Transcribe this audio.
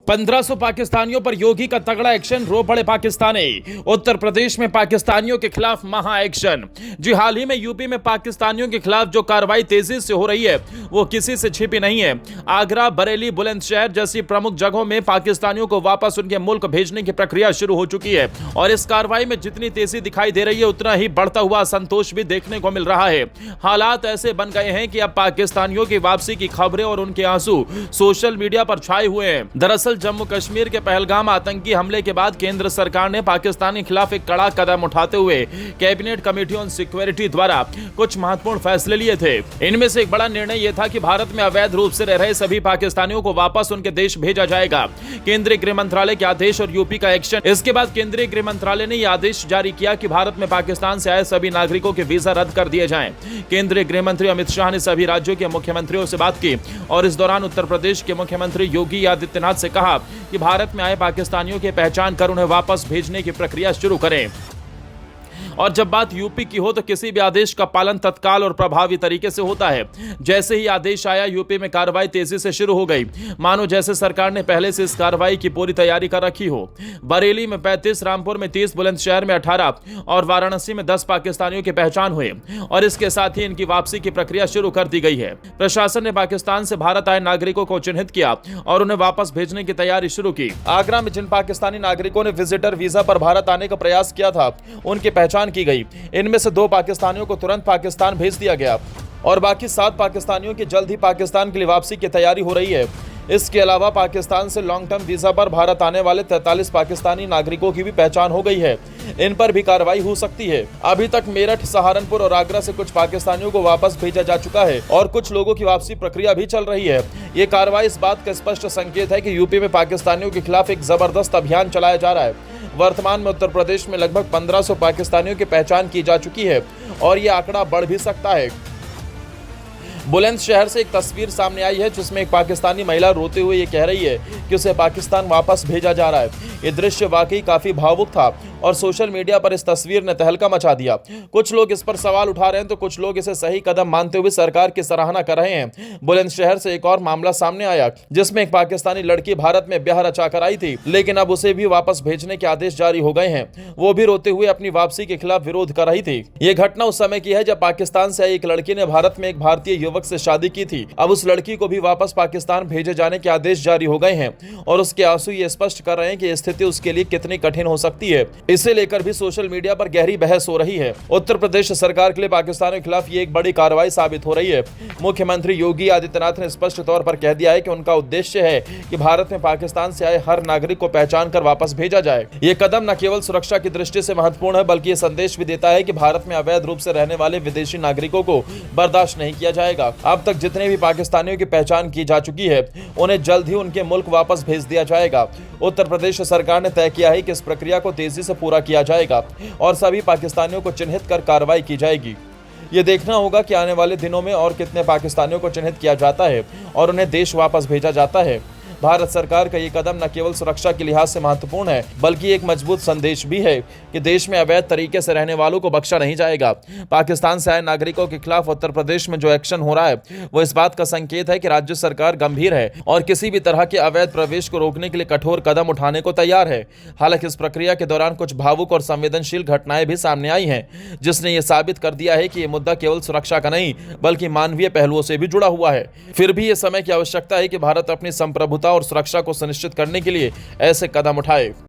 1500 पाकिस्तानियों पर योगी का तगड़ा एक्शन, रो पड़े पाकिस्तानी। उत्तर प्रदेश में पाकिस्तानियों के खिलाफ महा एक्शन। जी, हाल ही में यूपी में पाकिस्तानियों के खिलाफ जो कार्रवाई तेजी से हो रही है वो किसी से छिपी नहीं है। आगरा, बरेली, बुलंदशहर जैसी प्रमुख जगहों में पाकिस्तानियों को वापस उनके मुल्क भेजने की प्रक्रिया शुरू हो चुकी है और इस कार्रवाई में जितनी तेजी दिखाई दे रही है उतना ही बढ़ता हुआ असंतोष भी देखने को मिल रहा है। हालात ऐसे बन गए हैं कि अब पाकिस्तानियों की वापसी की खबरें और उनके आंसू सोशल मीडिया पर छाए हुए हैं। दरअसल जम्मू कश्मीर के पहलगाम आतंकी हमले के बाद केंद्र सरकार ने पाकिस्तान के खिलाफ एक कड़ा कदम उठाते हुए कैबिनेट कमेटी ऑन सिक्योरिटी द्वारा कुछ महत्वपूर्ण फैसले लिए थे। इनमें से एक बड़ा निर्णय यह था कि भारत में अवैध रूप से रह रहे सभी पाकिस्तानियों को वापस उनके देश भेजा जाएगा। केंद्रीय गृह मंत्रालय के आदेश और यूपी का एक्शन। इसके बाद केंद्रीय गृह मंत्रालय ने यह आदेश जारी किया कि भारत में पाकिस्तान से आए सभी नागरिकों के वीजा रद्द कर दिए जाएं। केंद्रीय गृह मंत्री अमित शाह ने सभी राज्यों के मुख्यमंत्रियों से बात की और इस दौरान उत्तर प्रदेश के मुख्यमंत्री योगी आदित्यनाथ से कहा कि भारत में आए पाकिस्तानियों की पहचान कर उन्हें वापस भेजने की प्रक्रिया शुरू करें। और जब बात यूपी की हो तो किसी भी आदेश का पालन तत्काल और प्रभावी तरीके से होता है। जैसे ही आदेश आया यूपी में कार्रवाई तेजी से शुरू हो गई, मानो जैसे सरकार ने पहले से इस कार्रवाई की पूरी तैयारी कर रखी हो। बरेली में 35, रामपुर में 30, बुलंदशहर में 18 और वाराणसी में 10 पाकिस्तानियों की पहचान हुई और इसके साथ ही इनकी वापसी की प्रक्रिया शुरू कर दी गई है। प्रशासन ने पाकिस्तान से भारत आए नागरिकों को चिन्हित किया और उन्हें वापस भेजने की तैयारी शुरू की। आगरा में जिन पाकिस्तानी नागरिकों ने विजिटर वीजा पर भारत आने का प्रयास किया था उनकी पहचान की गई। इनमें से 2 पाकिस्तानियों को तुरंत पाकिस्तान भेज दिया गया और बाकी 7 पाकिस्तानियों की जल्द ही पाकिस्तान के लिए वापसी की तैयारी हो रही है। इसके अलावा पाकिस्तान से लॉन्ग टर्म वीजा पर भारत आने वाले 43 पाकिस्तानी नागरिकों की भी पहचान हो गई है। इन पर भी कार्रवाई हो सकती है। अभी तक मेरठ, सहारनपुर और आगरा से कुछ पाकिस्तानियों को वापस भेजा जा चुका है और कुछ लोगों की वापसी प्रक्रिया भी चल रही है। ये कार्रवाई इस बात का स्पष्ट संकेत है कि यूपी में पाकिस्तानियों के खिलाफ एक जबरदस्त अभियान चलाया जा रहा है। वर्तमान में उत्तर प्रदेश में लगभग 1500 पाकिस्तानियों की पहचान की जा चुकी है और ये आंकड़ा बढ़ भी सकता है। बुलंदशहर से एक तस्वीर सामने आई है जिसमें एक पाकिस्तानी महिला रोते हुए ये कह रही है कि उसे पाकिस्तान वापस भेजा जा रहा है। ये दृश्य वाकई काफी भावुक था और सोशल मीडिया पर इस तस्वीर ने तहलका मचा दिया। कुछ लोग इस पर सवाल उठा रहे हैं तो कुछ लोग इसे सही कदम मानते हुए सरकार की सराहना कर रहे हैं। बुलंदशहर से एक और मामला सामने आया जिसमें एक पाकिस्तानी लड़की भारत में ब्याह रचा कर आई थी, लेकिन अब उसे भी वापस भेजने के आदेश जारी हो गए हैं। वो भी रोते हुए अपनी वापसी के खिलाफ विरोध कर रही थी। ये घटना उस समय की है जब पाकिस्तान से आई एक लड़की ने भारत में एक भारतीय युवक से शादी की थी। अब उस लड़की को भी वापस पाकिस्तान भेजे जाने के आदेश जारी हो गए हैं और उसके आंसू ये स्पष्ट कर रहे हैं कि स्थिति उसके लिए कितनी कठिन हो सकती है। इसे लेकर भी सोशल मीडिया पर गहरी बहस हो रही है। उत्तर प्रदेश सरकार के लिए पाकिस्तान के खिलाफ ये एक बड़ी कार्रवाई साबित हो रही है। मुख्यमंत्री योगी आदित्यनाथ ने स्पष्ट तौर पर कह दिया है कि उनका उद्देश्य है कि भारत में पाकिस्तान से आए हर नागरिक को पहचान कर वापस भेजा जाए। ये कदम न केवल सुरक्षा की दृष्टि से महत्वपूर्ण है बल्कि ये संदेश भी देता है कि भारत में अवैध रूप से रहने वाले विदेशी नागरिकों को बर्दाश्त नहीं किया जाएगा। अब तक जितने भी पाकिस्तानियों की पहचान की जा चुकी है उन्हें जल्द ही उनके मुल्क वापस भेज दिया जाएगा। उत्तर प्रदेश सरकार ने तय किया है कि इस प्रक्रिया को तेजी से पूरा किया जाएगा और सभी पाकिस्तानियों को चिन्हित कर कार्रवाई की जाएगी। ये देखना होगा कि आने वाले दिनों में और कितने पाकिस्तानियों को चिन्हित किया जाता है और उन्हें देश वापस भेजा जाता है। भारत सरकार का ये कदम न केवल सुरक्षा के लिहाज से महत्वपूर्ण है बल्कि एक मजबूत संदेश भी है कि देश में अवैध तरीके से रहने वालों को बख्शा नहीं जाएगा। पाकिस्तान से आए नागरिकों के खिलाफ उत्तर प्रदेश में जो एक्शन हो रहा है वो इस बात का संकेत है कि राज्य सरकार गंभीर है और किसी भी तरह के अवैध प्रवेश को रोकने के लिए कठोर कदम उठाने को तैयार है। हालांकि इस प्रक्रिया के दौरान कुछ भावुक और संवेदनशील घटनाएं भी सामने आई हैं जिसने ये साबित कर दिया है कि ये मुद्दा केवल सुरक्षा का नहीं बल्कि मानवीय पहलुओं से भी जुड़ा हुआ है। फिर भी ये समय की आवश्यकता है कि भारत अपनी संप्रभुता और सुरक्षा को सुनिश्चित करने के लिए ऐसे कदम उठाए।